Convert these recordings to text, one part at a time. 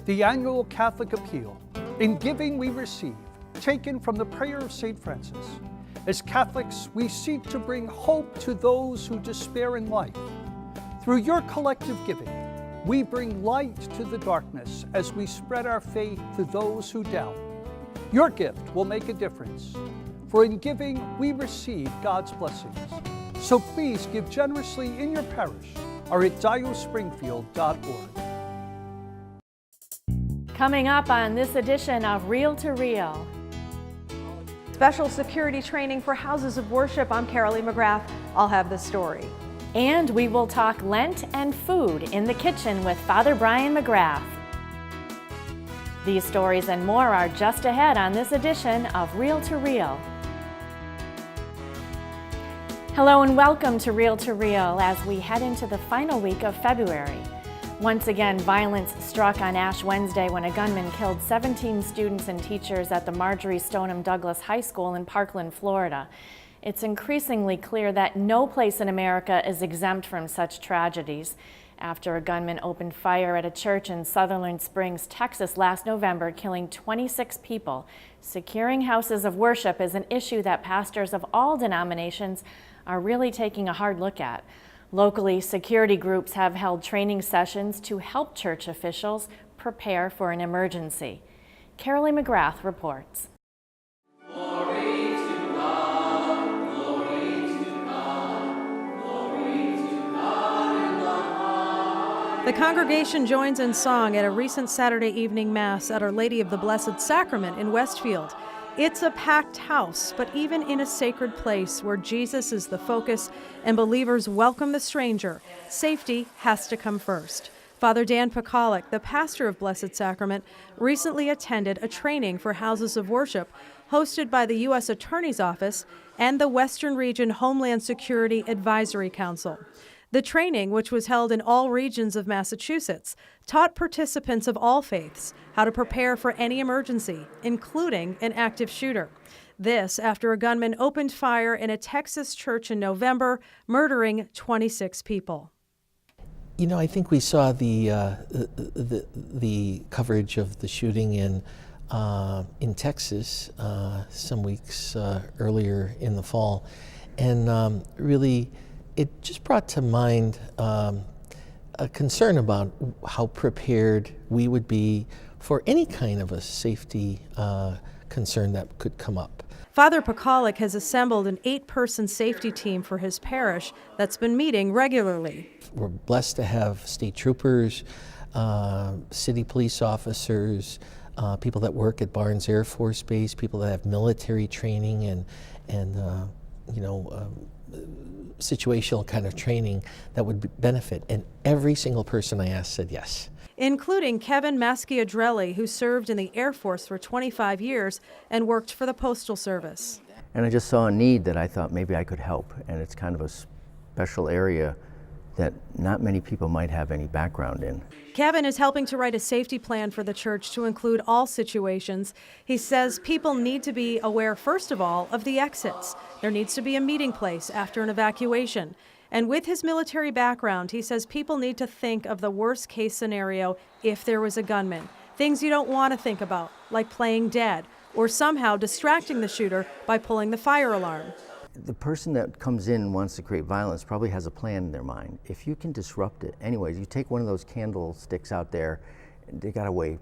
the annual Catholic appeal, "In giving we receive," taken from the prayer of St. Francis. As Catholics, we seek to bring hope to those who despair in life. Through your collective giving, we bring light to the darkness as we spread our faith to those who doubt. Your gift will make a difference, for in giving we receive God's blessings. So please give generously in your parish or at diospringfield.org. Coming up on this edition of Reel to Reel. Special security training for houses of worship. I'm Carolee McGrath. I'll have the story. And we will talk Lent and food in the kitchen with Father Brian McGrath. These stories and more are just ahead on this edition of Reel to Reel. Hello and welcome to Reel as we head into the final week of February. Once again, violence struck on Ash Wednesday when a gunman killed 17 students and teachers at the Marjorie Stoneham Douglas High School in Parkland, Florida. It's increasingly clear that no place in America is exempt from such tragedies. After a gunman opened fire at a church in Sutherland Springs, Texas last November, killing 26 people, securing houses of worship is an issue that pastors of all denominations are really taking a hard look at. Locally, security groups have held training sessions to help church officials prepare for an emergency. Carolee McGrath reports. Glory to God, glory to God, glory to God in the highest. The congregation joins in song at a recent Saturday evening Mass at Our Lady of the Blessed Sacrament in Westfield. It's a packed house, but even in a sacred place where Jesus is the focus and believers welcome the stranger, safety has to come first. Father Dan Pekalik, the pastor of Blessed Sacrament, recently attended a training for houses of worship hosted by the U.S. Attorney's Office and the Western Region Homeland Security Advisory Council. The training, which was held in all regions of Massachusetts, taught participants of all faiths how to prepare for any emergency, including an active shooter. This after a gunman opened fire in a Texas church in November, murdering 26 people. You know, I think we saw the coverage of the shooting in Texas some weeks earlier in the fall, and really it just brought to mind a concern about how prepared we would be for any kind of a safety concern that could come up. Father Pekalik has assembled an 8-person safety team for his parish that's been meeting regularly. We're blessed to have state troopers, city police officers, people that work at Barnes Air Force Base, people that have military training and situational kind of training that would benefit. And every single person I asked said yes. Including Kevin Masciadrelli, who served in the Air Force for 25 years and worked for the Postal Service. And I just saw a need that I thought maybe I could help. And it's kind of a special area that not many people might have any background in. Kevin is helping to write a safety plan for the church to include all situations. He says people need to be aware, first of all, of the exits. There needs to be a meeting place after an evacuation. And with his military background, he says people need to think of the worst case scenario if there was a gunman. Things you don't want to think about, like playing dead or somehow distracting the shooter by pulling the fire alarm. The person that comes in and wants to create violence probably has a plan in their mind. If you can disrupt it, anyways, you take one of those candlesticks out there, and they gotta weigh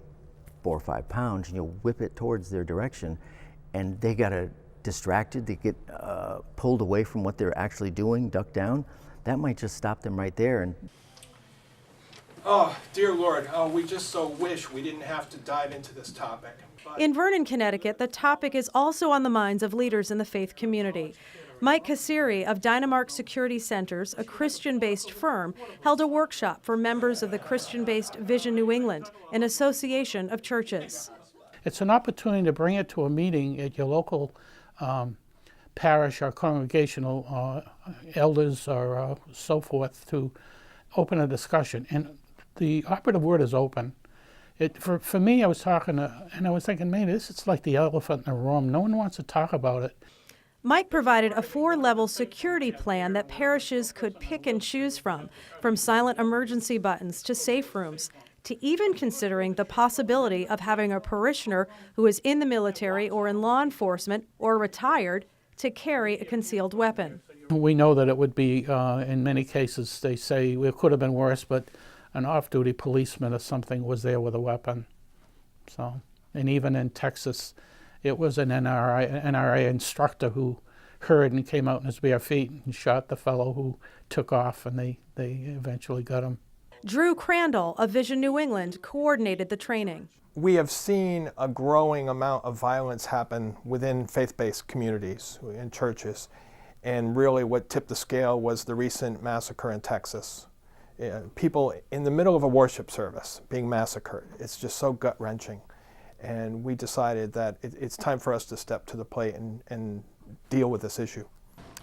4 or 5 pounds, and you whip it towards their direction, and they gotta distracted, they get pulled away from what they're actually doing, duck down. That might just stop them right there. And oh, dear Lord, we just so wish we didn't have to dive into this topic. In Vernon, Connecticut, the topic is also on the minds of leaders in the faith community. Mike Kassiri of Dynamark Security Centers, a Christian-based firm, held a workshop for members of the Christian-based Vision New England, an association of churches. It's an opportunity to bring it to a meeting at your local parish or congregational elders or so forth to open a discussion. And the operative word is open. For me, I was talking and I was thinking, man, this is like the elephant in the room. No one wants to talk about it. Mike provided a 4-level security plan that parishes could pick and choose from silent emergency buttons to safe rooms. to even considering the possibility of having a parishioner who is in the military or in law enforcement or retired to carry a concealed weapon. We know that it would be, in many cases, they say it could have been worse, but an off-duty policeman or something was there with a weapon. So, and even in Texas, it was an NRA instructor who heard and came out in his bare feet and shot the fellow who took off, and they eventually got him. Drew Crandall of Vision New England coordinated the training. We have seen a growing amount of violence happen within faith-based communities and churches. And really what tipped the scale was the recent massacre in Texas. People in the middle of a worship service being massacred. It's just so gut-wrenching. And we decided that it's time for us to step to the plate and deal with this issue.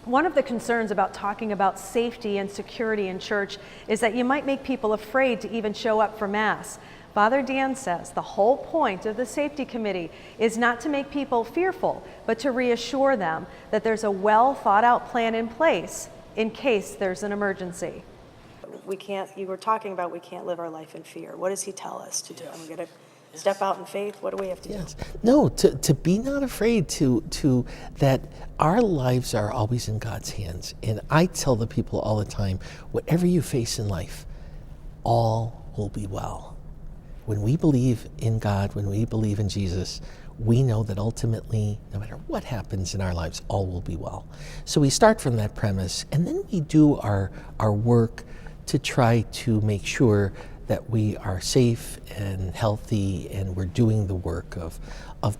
One of the concerns about talking about safety and security in church is that you might make people afraid to even show up for Mass. Father Dan says the whole point of the safety committee is not to make people fearful, but to reassure them that there's a well thought out plan in place in case there's an emergency. You were talking about we can't live our life in fear. What does he tell us to do? Are we going to step out in faith? What do we have to do? No, to be not afraid, to that our lives are always in God's hands. And I tell the people all the time, whatever you face in life, all will be well. When we believe in God, when we believe in Jesus, we know that ultimately, no matter what happens in our lives, all will be well. So we start from that premise, and then we do our work to try to make sure that we are safe and healthy, and we're doing the work of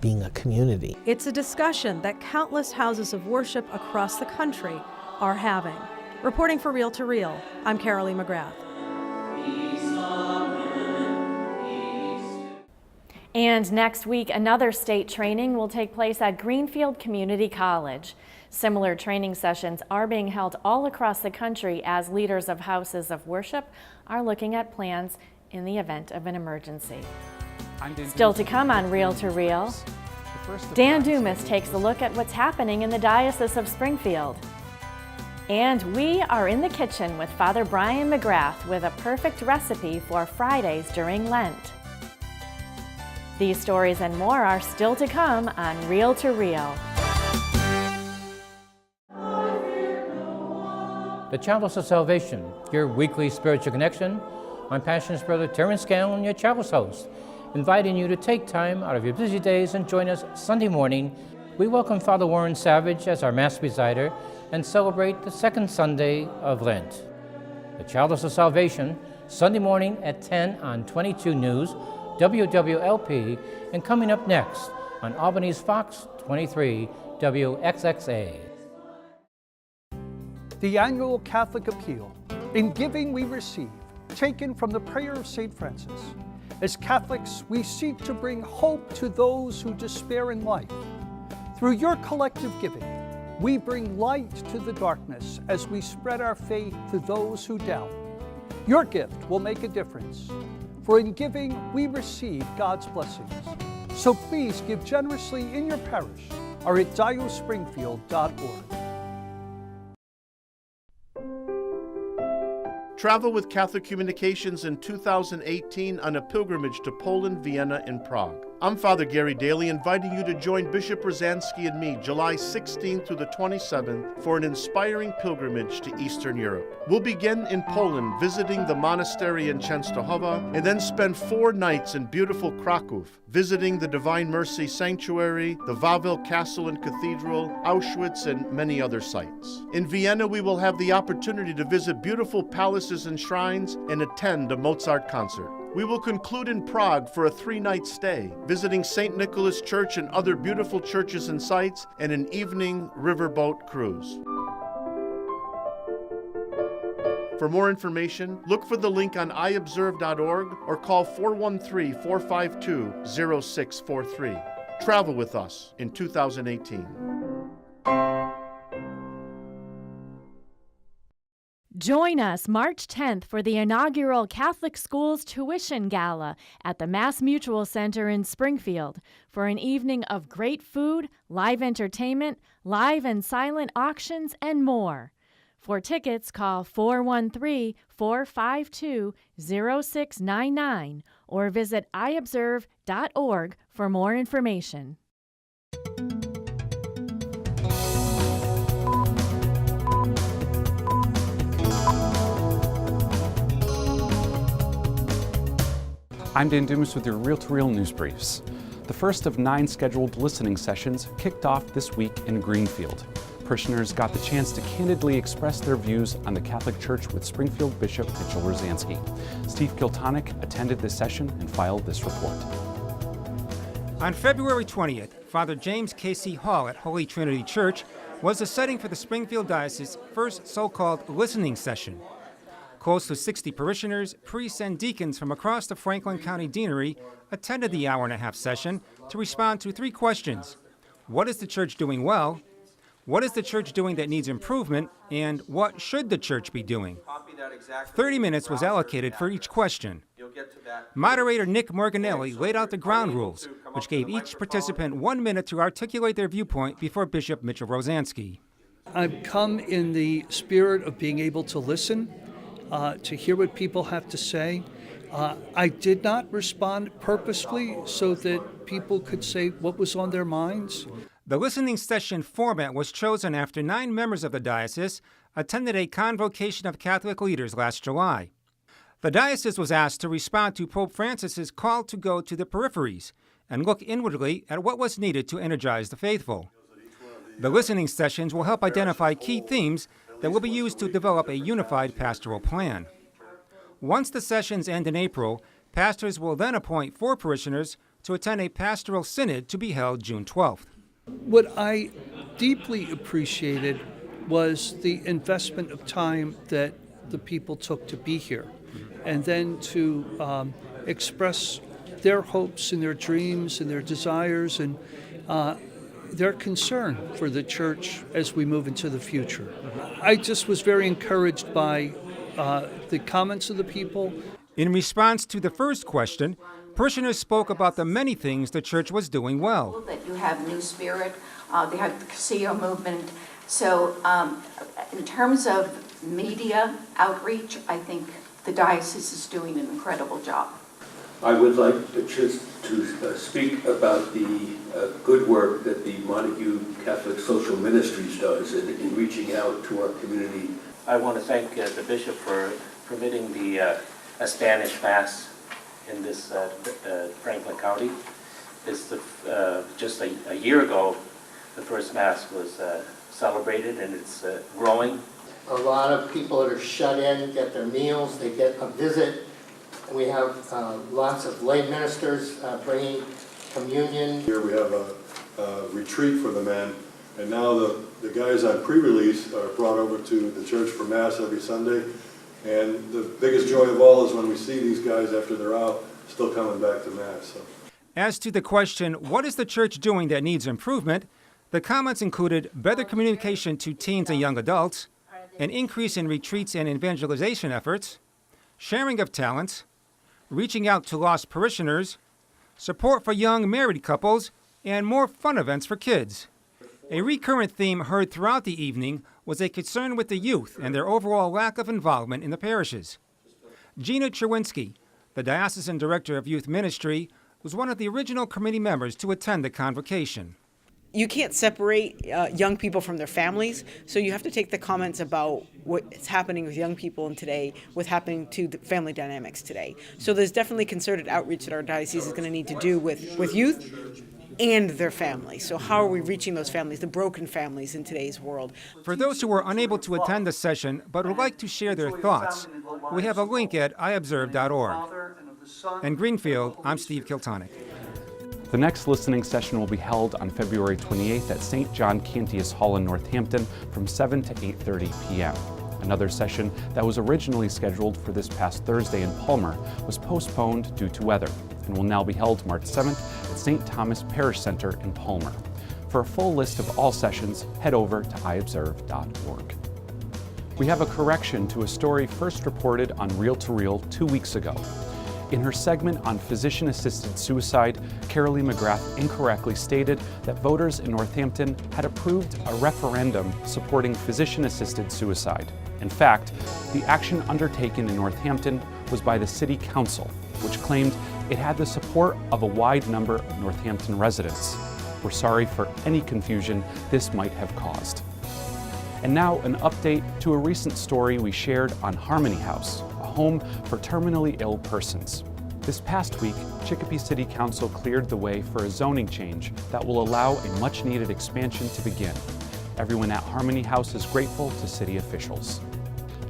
being a community. It's a discussion that countless houses of worship across the country are having. Reporting for Reel to Reel, I'm Carolee McGrath. And next week, another state training will take place at Greenfield Community College. Similar training sessions are being held all across the country as leaders of houses of worship are looking at plans in the event of an emergency. Still to come on Reel to Reel, Dan Dumas takes a look at what's happening in the Diocese of Springfield. And we are in the kitchen with Father Brian McGrath with a perfect recipe for Fridays during Lent. These stories and more are still to come on Reel to Reel. The Chalice of Salvation, your weekly spiritual connection. I'm Passion's brother Terrence Scanlon, your Chalice host, inviting you to take time out of your busy days and join us Sunday morning. We welcome Father Warren Savage as our Mass presider and celebrate the second Sunday of Lent. The Chalice of Salvation, Sunday morning at 10 on 22 News, WWLP, and coming up next on Albany's Fox 23, WXXA. The annual Catholic appeal, "In giving we receive," taken from the prayer of St. Francis. As Catholics, we seek to bring hope to those who despair in life. Through your collective giving, we bring light to the darkness as we spread our faith to those who doubt. Your gift will make a difference, for in giving we receive God's blessings. So please give generously in your parish or at diospringfield.org. Travel with Catholic Communications in 2018 on a pilgrimage to Poland, Vienna, and Prague. I'm Father Gary Daly, inviting you to join Bishop Rosansky and me July 16th through the 27th for an inspiring pilgrimage to Eastern Europe. We'll begin in Poland, visiting the monastery in Częstochowa, and then spend 4 nights in beautiful Kraków, visiting the Divine Mercy Sanctuary, the Wawel Castle and Cathedral, Auschwitz, and many other sites. In Vienna, we will have the opportunity to visit beautiful palaces and shrines and attend a Mozart concert. We will conclude in Prague for a 3-night stay, visiting St. Nicholas Church and other beautiful churches and sites, and an evening riverboat cruise. For more information, look for the link on iobserve.org or call 413-452-0643. Travel with us in 2018. Join us March 10th for the inaugural Catholic Schools Tuition Gala at the Mass Mutual Center in Springfield for an evening of great food, live entertainment, live and silent auctions, and more. For tickets, call 413-452-0699 or visit iobserve.org for more information. I'm Dan Dumas with your Reel to Reel news briefs. The first of 9 scheduled listening sessions kicked off this week in Greenfield. Parishioners got the chance to candidly express their views on the Catholic Church with Springfield Bishop Mitchell Rosansky. Steve Kiltonic attended this session and filed this report. On February 20th, Father James K.C. Hall at Holy Trinity Church was the setting for the Springfield Diocese's first so-called listening session. Close to 60 parishioners, priests, and deacons from across the Franklin County Deanery attended the hour-and-a-half session to respond to 3 questions. What is the church doing well? What is the church doing that needs improvement? And what should the church be doing? 30 minutes was allocated for each question. Moderator Nick Morganelli laid out the ground rules, which gave each participant 1 minute to articulate their viewpoint before Bishop Mitchell Rosansky. I've come in the spirit of being able to listen, to hear what people have to say. I did not respond purposefully so that people could say what was on their minds. The listening session format was chosen after 9 members of the diocese attended a convocation of Catholic leaders last July. The diocese was asked to respond to Pope Francis's call to go to the peripheries and look inwardly at what was needed to energize the faithful. The listening sessions will help identify key themes that will be used to develop a unified pastoral plan. Once the sessions end in April, pastors will then appoint 4 parishioners to attend a pastoral synod to be held June 12th. What I deeply appreciated was the investment of time that the people took to be here, and then to express their hopes and their dreams and their desires and their concern for the church as we move into the future. I just was very encouraged by the comments of the people. In response to the first question, parishioners spoke about the many things the church was doing well. That you have New Spirit, they have the Castillo movement. So in terms of media outreach, I think the diocese is doing an incredible job. I would like just to speak about the good work that the Montague Catholic Social Ministries does in reaching out to our community. I want to thank the Bishop for permitting a Spanish Mass in this Franklin County. It's just a year ago, the first Mass was celebrated, and it's growing. A lot of people that are shut in get their meals, they get a visit. We have lots of lay ministers bringing communion. Here we have a retreat for the men, and now the guys on pre-release are brought over to the church for Mass every Sunday. And the biggest joy of all is when we see these guys after they're out still coming back to Mass. So. As to the question, what is the church doing that needs improvement, the comments included better communication to teens and young adults, an increase in retreats and evangelization efforts, sharing of talents, reaching out to lost parishioners, support for young married couples, and more fun events for kids. A recurrent theme heard throughout the evening was a concern with the youth and their overall lack of involvement in the parishes. Gina Cherwinski, the Diocesan Director of Youth Ministry, was one of the original committee members to attend the convocation. You can't separate young people from their families, so you have to take the comments about what's happening with young people today, what's happening to the family dynamics today. So there's definitely concerted outreach that our diocese is going to need to do with youth and their families. So how are we reaching those families, the broken families in today's world? For those who were unable to attend the session but would like to share their thoughts, we have a link at iobserve.org. In Greenfield, I'm Steve Kiltonic. The next listening session will be held on February 28th at St. John Cantius Hall in Northampton from 7 to 8:30 p.m. Another session that was originally scheduled for this past Thursday in Palmer was postponed due to weather and will now be held March 7th at St. Thomas Parish Center in Palmer. For a full list of all sessions, head over to iobserve.org. We have a correction to a story first reported on Reel to Reel 2 weeks ago. In her segment on physician-assisted suicide, Carolee McGrath incorrectly stated that voters in Northampton had approved a referendum supporting physician-assisted suicide. In fact, the action undertaken in Northampton was by the City Council, which claimed it had the support of a wide number of Northampton residents. We're sorry for any confusion this might have caused. And now an update to a recent story we shared on Harmony House, a home for terminally ill persons. This past week, Chicopee City Council cleared the way for a zoning change that will allow a much-needed expansion to begin. Everyone at Harmony House is grateful to city officials.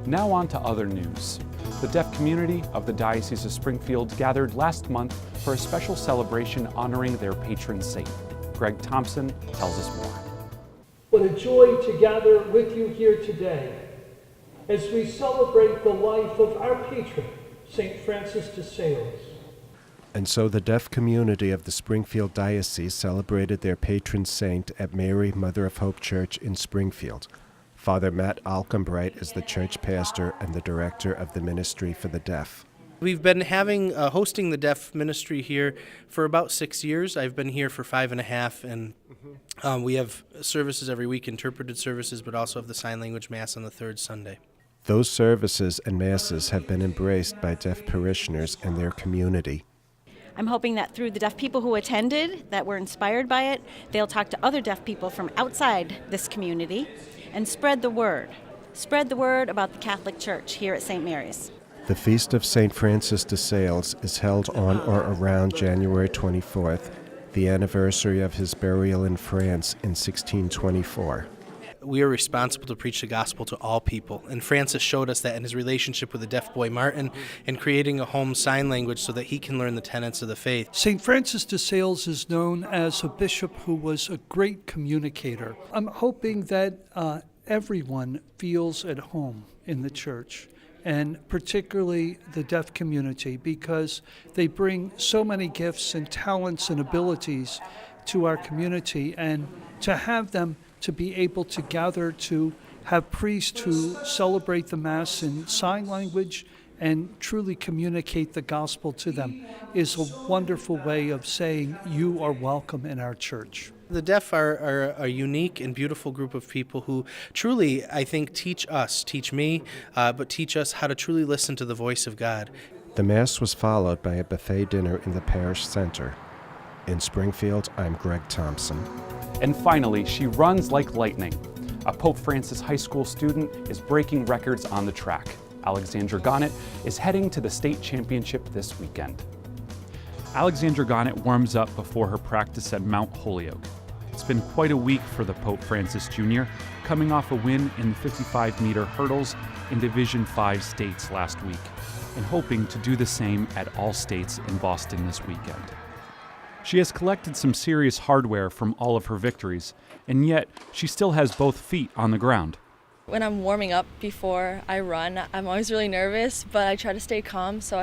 Now on to other news. The deaf community of the Diocese of Springfield gathered last month for a special celebration honoring their patron saint. Greg Thompson tells us more. What a joy to gather with you here today as we celebrate the life of our patron, St. Francis de Sales. And so the deaf community of the Springfield Diocese celebrated their patron saint at Mary, Mother of Hope Church in Springfield. Father Matt Alcombright is the church pastor and the director of the Ministry for the Deaf. We've been hosting the deaf ministry here for about 6 years. I've been here for 5.5, and we have services every week, interpreted services, but also have the sign language mass on the third Sunday. Those services and masses have been embraced by deaf parishioners and their community. I'm hoping that through the deaf people who attended, that were inspired by it, they'll talk to other deaf people from outside this community and spread the word. Spread the word about the Catholic Church here at St. Mary's. The Feast of St. Francis de Sales is held on or around January 24th, the anniversary of his burial in France in 1624. We are responsible to preach the gospel to all people, and Francis showed us that in his relationship with the deaf boy Martin and creating a home sign language so that he can learn the tenets of the faith. St. Francis de Sales is known as a bishop who was a great communicator. I'm hoping that everyone feels at home in the church, and particularly the deaf community, because they bring so many gifts and talents and abilities to our community, and to have them to be able to gather to have priests who celebrate the Mass in sign language and truly communicate the gospel to them is a wonderful way of saying you are welcome in our church. The deaf are a unique and beautiful group of people who truly, I think, teach me, but teach us how to truly listen to the voice of God. The Mass was followed by a buffet dinner in the parish center. In Springfield, I'm Greg Thompson. And finally, she runs like lightning. A Pope Francis High School student is breaking records on the track. Alexandra Gonnet is heading to the state championship this weekend. Alexandra Gonnet warms up before her practice at Mount Holyoke. It's been quite a week for the Pope Francis Jr., coming off a win in the 55-meter hurdles in Division 5 states last week, and hoping to do the same at all states in Boston this weekend. She has collected some serious hardware from all of her victories, and yet she still has both feet on the ground. When I'm warming up before I run, I'm always really nervous, but I try to stay calm. So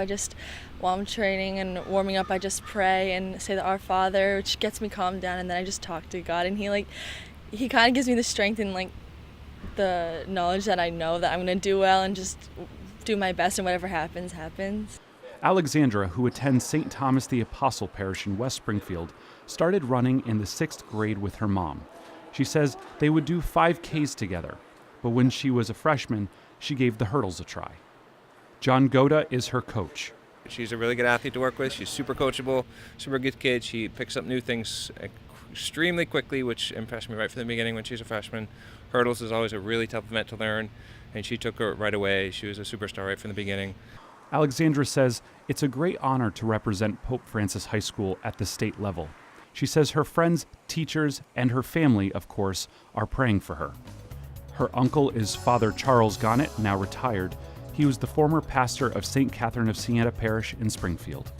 while I'm training and warming up, I just pray and say the Our Father, which gets me calmed down, and then I just talk to God, and He kind of gives me the strength and the knowledge that I know that I'm going to do well and just do my best, and whatever happens, happens. Alexandra, who attends St. Thomas the Apostle Parish in West Springfield, started running in the 6th grade with her mom. She says they would do 5Ks together, but when she was a freshman, she gave the hurdles a try. John Goda is her coach. She's a really good athlete to work with. She's super coachable, super good kid. She picks up new things extremely quickly, which impressed me right from the beginning when she was a freshman. Hurdles is always a really tough event to learn, and she took it right away. She was a superstar right from the beginning. Alexandra says it's a great honor to represent Pope Francis High School at the state level. She says her friends, teachers, and her family, of course, are praying for her. Her uncle is Father Charles Gonnet, now retired. He was the former pastor of St. Catherine of Siena Parish in Springfield.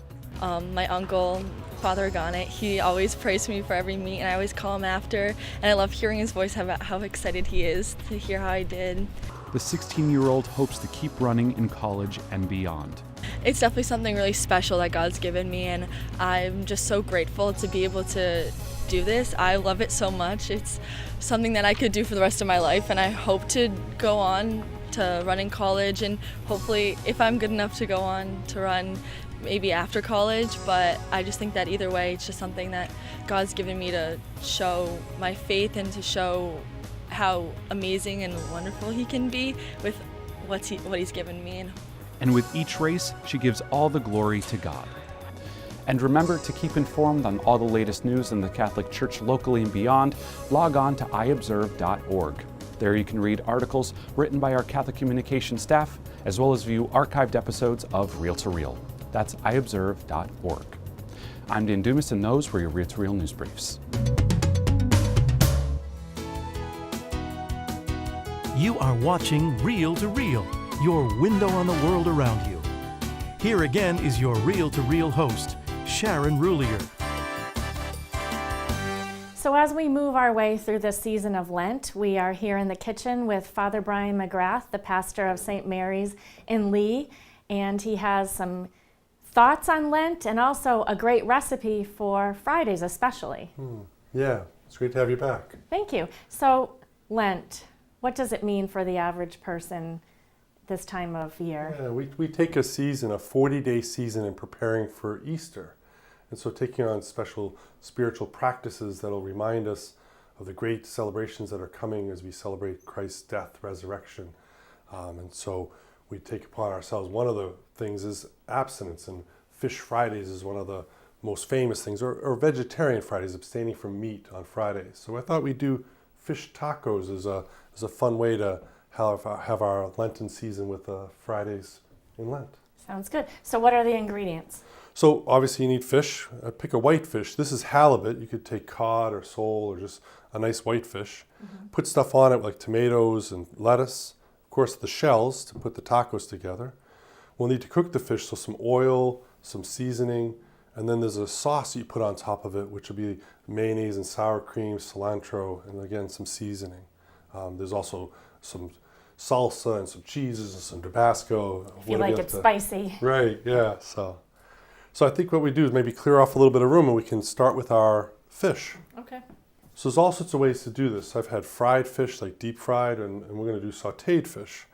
My uncle, Father Gonnet, he always prays for me for every meet, and I always call him after, and I love hearing his voice about how excited he is to hear how I did. The 16-year-old hopes to keep running in college and beyond. It's definitely something really special that God's given me, and I'm just so grateful to be able to do this. I love it so much. It's something that I could do for the rest of my life, and I hope to go on to run in college, and hopefully, if I'm good enough to go on to run, maybe after college, but I just think that either way, it's just something that God's given me to show my faith and to show how amazing and wonderful He can be with what He's given me. And with each race, she gives all the glory to God. And remember to keep informed on all the latest news in the Catholic Church locally and beyond. Log on to iobserve.org. There you can read articles written by our Catholic communication staff, as well as view archived episodes of Reel to Reel. That's iobserve.org. I'm Dan Dumas, and those were your Reel to Reel news briefs. You are watching Reel to Reel, your window on the world around you. Here again is your Reel to Reel host, Sharon Rulier. So as we move our way through this season of Lent, we are here in the kitchen with Father Brian McGrath, the pastor of St. Mary's in Lee, and he has some thoughts on Lent and also a great recipe for Fridays especially. Yeah, it's great to have you back. Thank you. So Lent, what does it mean for the average person this time of year? Yeah, we take a season, a 40-day season, in preparing for Easter. And so taking on special spiritual practices that'll remind us of the great celebrations that are coming as we celebrate Christ's death, resurrection. And so we take upon ourselves, one of the things is abstinence, and Fish Fridays is one of the most famous things, or Vegetarian Fridays, abstaining from meat on Fridays. So I thought we'd do fish tacos as a fun way to have our Lenten season with Fridays in Lent. Sounds good. So what are the ingredients? So obviously you need fish. Pick a white fish. This is halibut. You could take cod or sole or just a nice white fish. Put stuff on it like tomatoes and lettuce. Of course, the shells to put the tacos together. We'll need to cook the fish, so some oil, some seasoning, and then there's a sauce you put on top of it, which will be mayonnaise and sour cream, cilantro, and again, some seasoning. There's also some salsa and some cheeses and some Tabasco. If you like it spicy. Right, yeah. So I think what we do is maybe clear off a little bit of room and we can start with our fish. Okay. So there's all sorts of ways to do this. I've had fried fish, like deep fried, and we're going to do sautéed fish.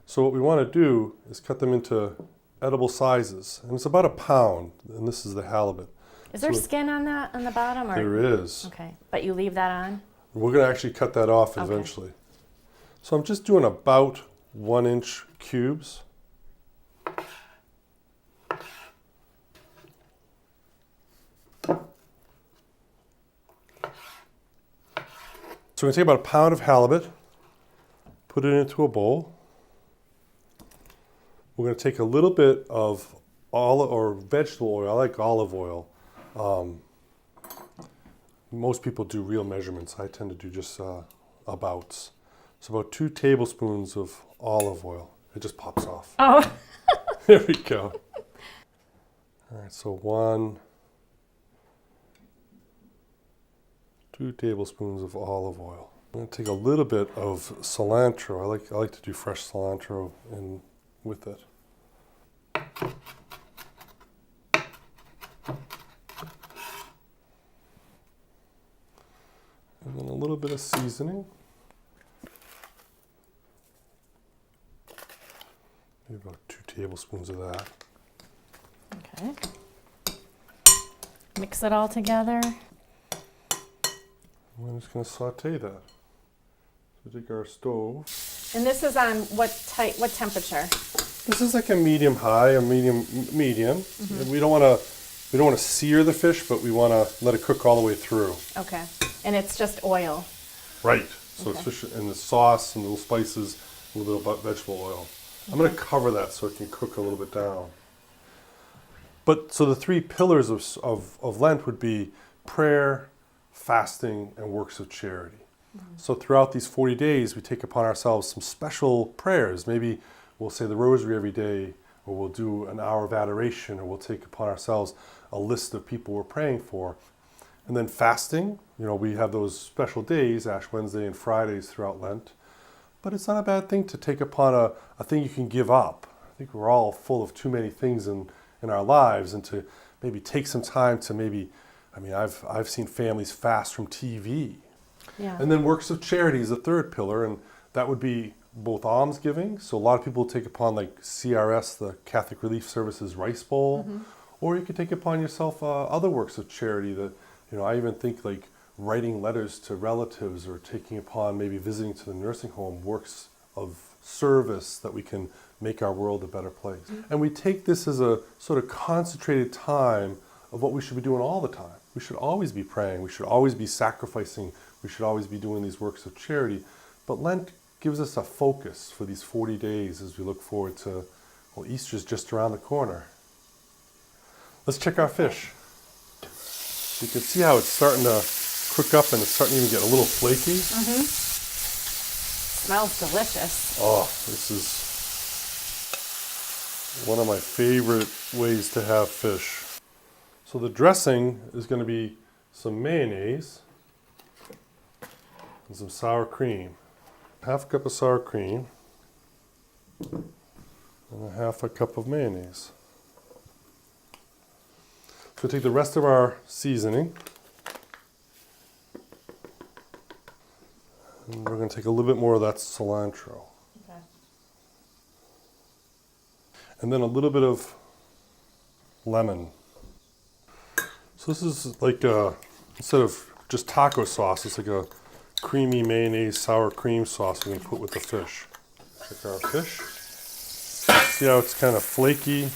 So what we want to do is cut them into edible sizes. And it's about 1 pound, and this is the halibut. Is there skin on that, on the bottom? Or? There is. Okay, but you leave that on? We're going to actually cut that off eventually. So I'm just doing about 1-inch cubes. So we're going to take about 1 pound of halibut, put it into a bowl. We're going to take a little bit of olive or vegetable oil. I like olive oil. Most people do real measurements. I tend to do just abouts. So about 2 tablespoons of olive oil. It just pops off. Oh. There we go. All right, so 2 tablespoons of olive oil. I'm going to take a little bit of cilantro. I like to do fresh cilantro in with it. And then a little bit of seasoning. Maybe about 2 tablespoons of that. Okay. Mix it all together. We're just going to saute that. So take our stove. And this is on what temperature? This is like a medium high, a medium. Mm-hmm. We don't want to sear the fish, but we want to let it cook all the way through. Okay. And it's just oil. Right. So it's fish and the sauce and little spices, a little bit of vegetable oil. I'm going to cover that so it can cook a little bit down. But so the 3 pillars of Lent would be prayer, fasting, and works of charity. Mm-hmm. So throughout these 40 days, we take upon ourselves some special prayers. Maybe we'll say the rosary every day, or we'll do an hour of adoration, or we'll take upon ourselves a list of people we're praying for. And then fasting, we have those special days, Ash Wednesday and Fridays throughout Lent. But it's not a bad thing to take upon a thing you can give up. I think we're all full of too many things in our lives, and to maybe take some time to I've seen families fast from TV. Yeah. And then works of charity is the 3rd pillar, and that would be both almsgiving. So a lot of people take upon like CRS, the Catholic Relief Services Rice Bowl, Or you could take upon yourself other works of charity that, I even think like writing letters to relatives or taking upon maybe visiting to the nursing home, works of service that we can make our world a better place. And we take this as a sort of concentrated time of what we should be doing all the time. We should always be praying, we should always be sacrificing, we should always be doing these works of charity. But Lent gives us a focus for these 40 days as we look forward to, well, Easter's just around the corner. Let's check our fish. You can see how it's starting to cook up and it's starting to even get a little flaky. Smells delicious. Oh, this is one of my favorite ways to have fish. So the dressing is going to be some mayonnaise and some sour cream. Half a cup of sour cream and a half a cup of mayonnaise. So take the rest of our seasoning and we're going to take a little bit more of that cilantro. Okay. And then a little bit of lemon. So this is like instead of just taco sauce, it's like a creamy mayonnaise sour cream sauce we can put with the fish. Check our fish. See how it's kind of flaky.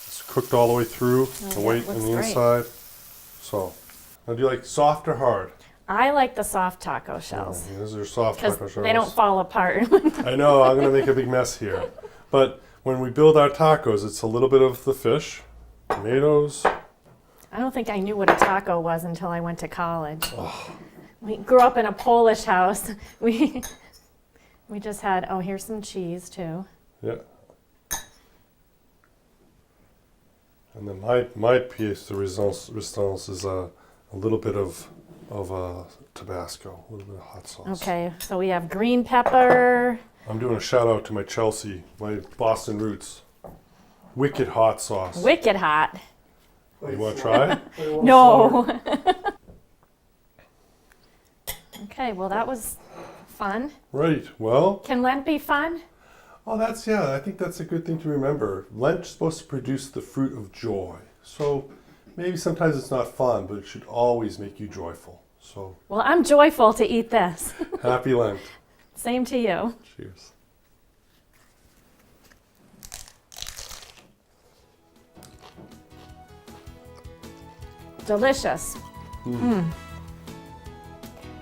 It's cooked all the way through, the white and the inside. So, now do you like soft or hard? I like the soft taco shells. Yeah, these are soft taco shells. They don't fall apart. I know, I'm going to make a big mess here. But when we build our tacos, it's a little bit of the fish, tomatoes. I don't think I knew what a taco was until I went to college. We grew up in a Polish house. We just had, here's some cheese too. Yeah. And then my pièce de résistance is a little bit of Tabasco, a little bit of hot sauce. Okay, so we have green pepper. I'm doing a shout out to my Chelsea, my Boston roots. Wicked hot sauce. Wicked hot. You want to try? No. Okay, well that was fun. Right, well. Can Lent be fun? Oh, I think that's a good thing to remember. Lent's supposed to produce the fruit of joy. So maybe sometimes it's not fun, but it should always make you joyful. So. Well, I'm joyful to eat this. Happy Lent. Same to you. Cheers. Delicious.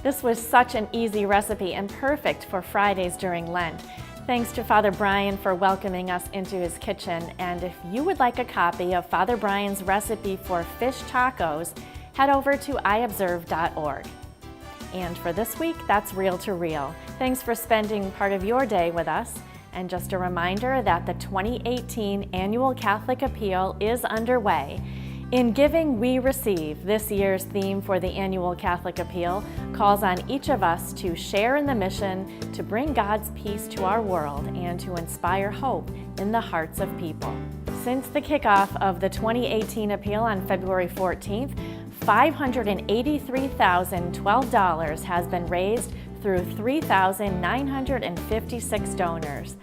This was such an easy recipe and perfect for Fridays during Lent. Thanks to Father Brian for welcoming us into his kitchen. And if you would like a copy of Father Brian's recipe for fish tacos, head over to iobserve.org. And for this week, that's Reel to Reel. Thanks for spending part of your day with us. And just a reminder that the 2018 Annual Catholic Appeal is underway. In Giving, We Receive, this year's theme for the Annual Catholic Appeal calls on each of us to share in the mission to bring God's peace to our world and to inspire hope in the hearts of people. Since the kickoff of the 2018 appeal on February 14th, $583,012 has been raised through 3,956 donors.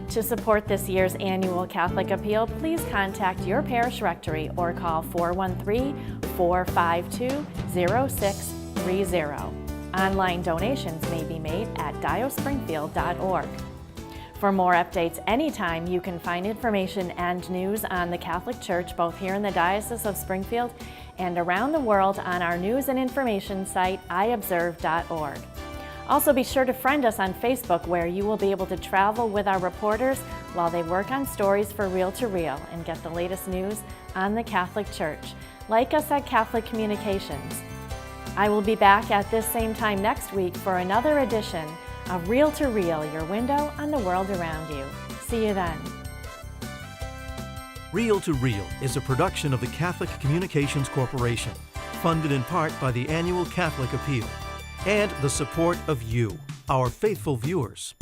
To support this year's annual Catholic Appeal, please contact your parish rectory or call 413-452-0630. Online donations may be made at diospringfield.org. For more updates anytime, you can find information and news on the Catholic Church both here in the Diocese of Springfield and around the world on our news and information site, iobserve.org. Also, be sure to friend us on Facebook, where you will be able to travel with our reporters while they work on stories for Reel to Reel and get the latest news on the Catholic Church. Like us at Catholic Communications. I will be back at this same time next week for another edition of Reel to Reel, your window on the world around you. See you then. Reel to Reel is a production of the Catholic Communications Corporation, funded in part by the Annual Catholic Appeal, and the support of you, our faithful viewers.